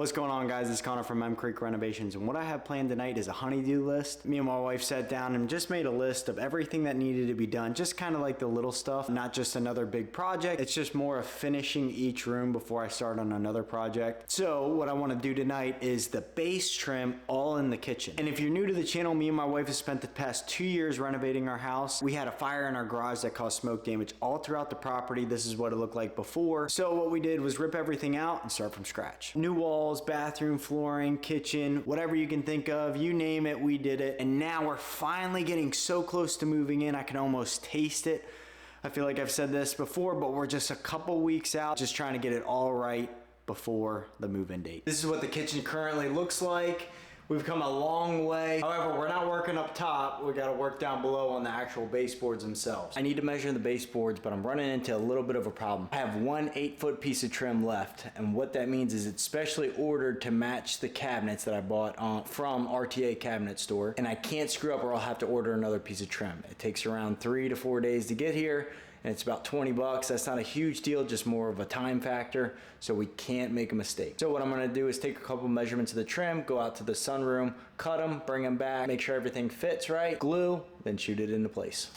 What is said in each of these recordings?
What's going on, guys? It's Connor from M Creek Renovations, and what I have planned tonight is a honey-do list. Me and my wife sat down and just made a list of everything that needed to be done, just kind of like the little stuff, not just another big project. It's just more of finishing each room before I start on another project. So what I want to do tonight is the base trim all in the kitchen. And if you're new to the channel, me and my wife have spent the past 2 years renovating our house. We had a fire in our garage that caused smoke damage all throughout the property. This is what it looked like before. So what we did was rip everything out and start from scratch. New walls, bathroom, flooring, kitchen, whatever you can think of, you name it, we did it. And now we're finally getting so close to moving in, I can almost taste it. I feel like I've said this before, but we're just a couple weeks out, just trying to get it all right before the move-in date. This is what the kitchen currently looks like. We've come a long way. However, we're not working up top. We gotta work down below on the actual baseboards themselves. I need to measure the baseboards, but I'm running into a little bit of a problem. I have one 8-foot piece of trim left, and what that means is it's specially ordered to match the cabinets that I bought from RTA Cabinet Store, and I can't screw up or I'll have to order another piece of trim. It takes around 3 to 4 days to get here, and it's about 20 bucks. That's not a huge deal, just more of a time factor, so we can't make a mistake. So what I'm gonna do is take a couple measurements of the trim, go out to the sunroom, cut them, bring them back, make sure everything fits right, glue, then shoot it into place.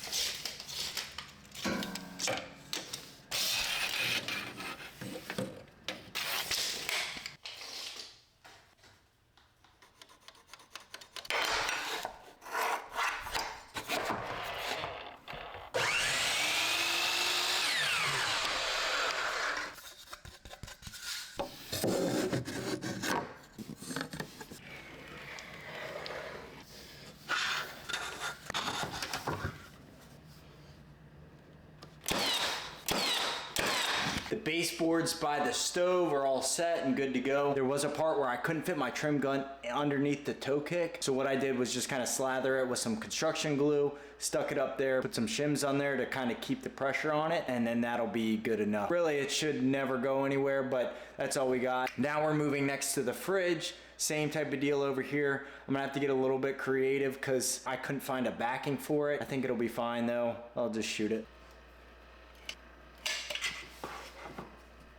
The baseboards by the stove are all set and good to go. There was a part where I couldn't fit my trim gun underneath the toe kick. So what I did was just kind of slather it with some construction glue, stuck it up there, put some shims on there to kind of keep the pressure on it, and then that'll be good enough. Really, it should never go anywhere, but that's all we got. Now we're moving next to the fridge. Same type of deal over here. I'm gonna have to get a little bit creative because I couldn't find a backing for it. I think it'll be fine though. I'll just shoot it.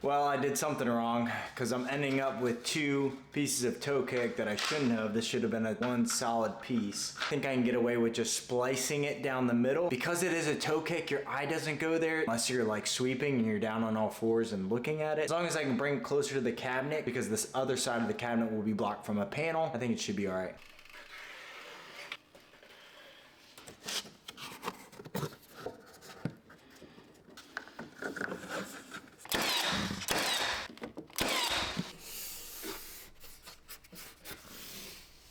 Well, I did something wrong because I'm ending up with 2 pieces of toe kick that I shouldn't have. This should have been one solid piece. I think I can get away with just splicing it down the middle. Because it is a toe kick, your eye doesn't go there unless you're like sweeping and you're down on all fours and looking at it. As long as I can bring it closer to the cabinet, because this other side of the cabinet will be blocked from a panel, I think it should be all right.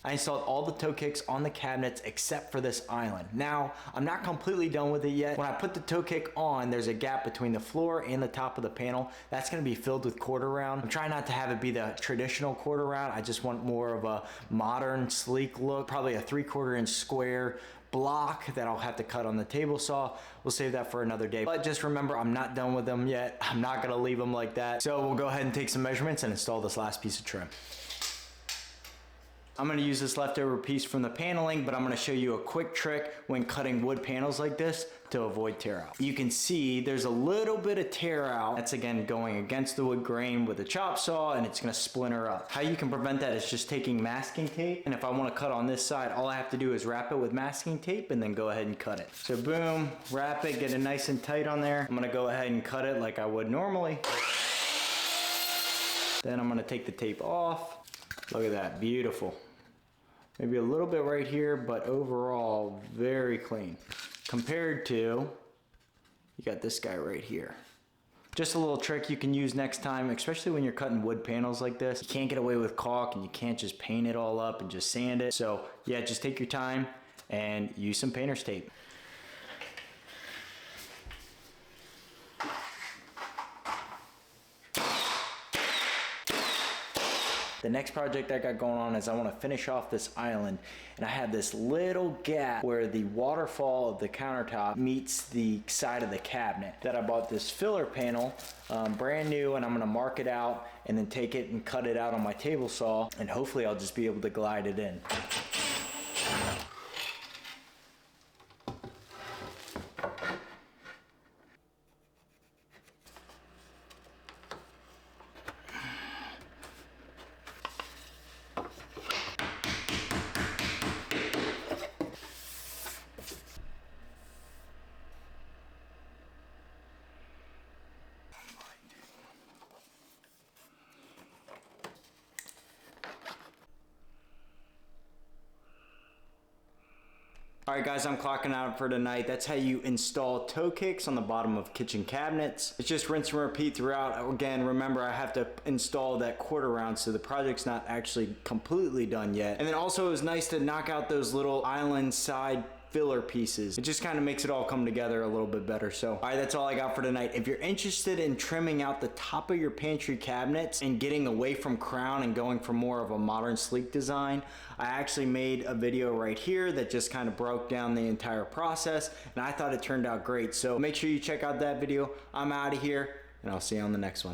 I installed all the toe kicks on the cabinets except for this island. Now, I'm not completely done with it yet. When I put the toe kick on, there's a gap between the floor and the top of the panel. That's gonna be filled with quarter round. I'm trying not to have it be the traditional quarter round. I just want more of a modern, sleek look, probably a 3/4 inch square block that I'll have to cut on the table saw. We'll save that for another day. But just remember, I'm not done with them yet. I'm not gonna leave them like that. So we'll go ahead and take some measurements and install this last piece of trim. I'm gonna use this leftover piece from the paneling, but I'm gonna show you a quick trick when cutting wood panels like this to avoid tear out. You can see there's a little bit of tear out. That's again going against the wood grain with a chop saw, and it's gonna splinter up. How you can prevent that is just taking masking tape, and if I wanna cut on this side, all I have to do is wrap it with masking tape and then go ahead and cut it. So boom, wrap it, get it nice and tight on there. I'm gonna go ahead and cut it like I would normally. Then I'm gonna take the tape off. Look at that, beautiful. Maybe a little bit right here, but overall, very clean. Compared to, you got this guy right here. Just a little trick you can use next time, especially when you're cutting wood panels like this. You can't get away with caulk and you can't just paint it all up and just sand it. So yeah, just take your time and use some painter's tape. The next project I got going on is I want to finish off this island, and I have this little gap where the waterfall of the countertop meets the side of the cabinet that I bought this filler panel, brand new, and I'm going to mark it out and then take it and cut it out on my table saw, and hopefully I'll just be able to glide it in. All right guys, I'm clocking out for tonight. That's how you install toe kicks on the bottom of kitchen cabinets. It's just rinse and repeat throughout. Again, remember I have to install that quarter round, so the project's not actually completely done yet. And then also it was nice to knock out those little island side filler pieces. It just kind of makes it all come together a little bit better. So, all right, that's all I got for tonight. If you're interested in trimming out the top of your pantry cabinets and getting away from crown and going for more of a modern sleek design, I actually made a video right here that just kind of broke down the entire process, and I thought it turned out great. So make sure you check out that video. I'm out of here, and I'll see you on the next one.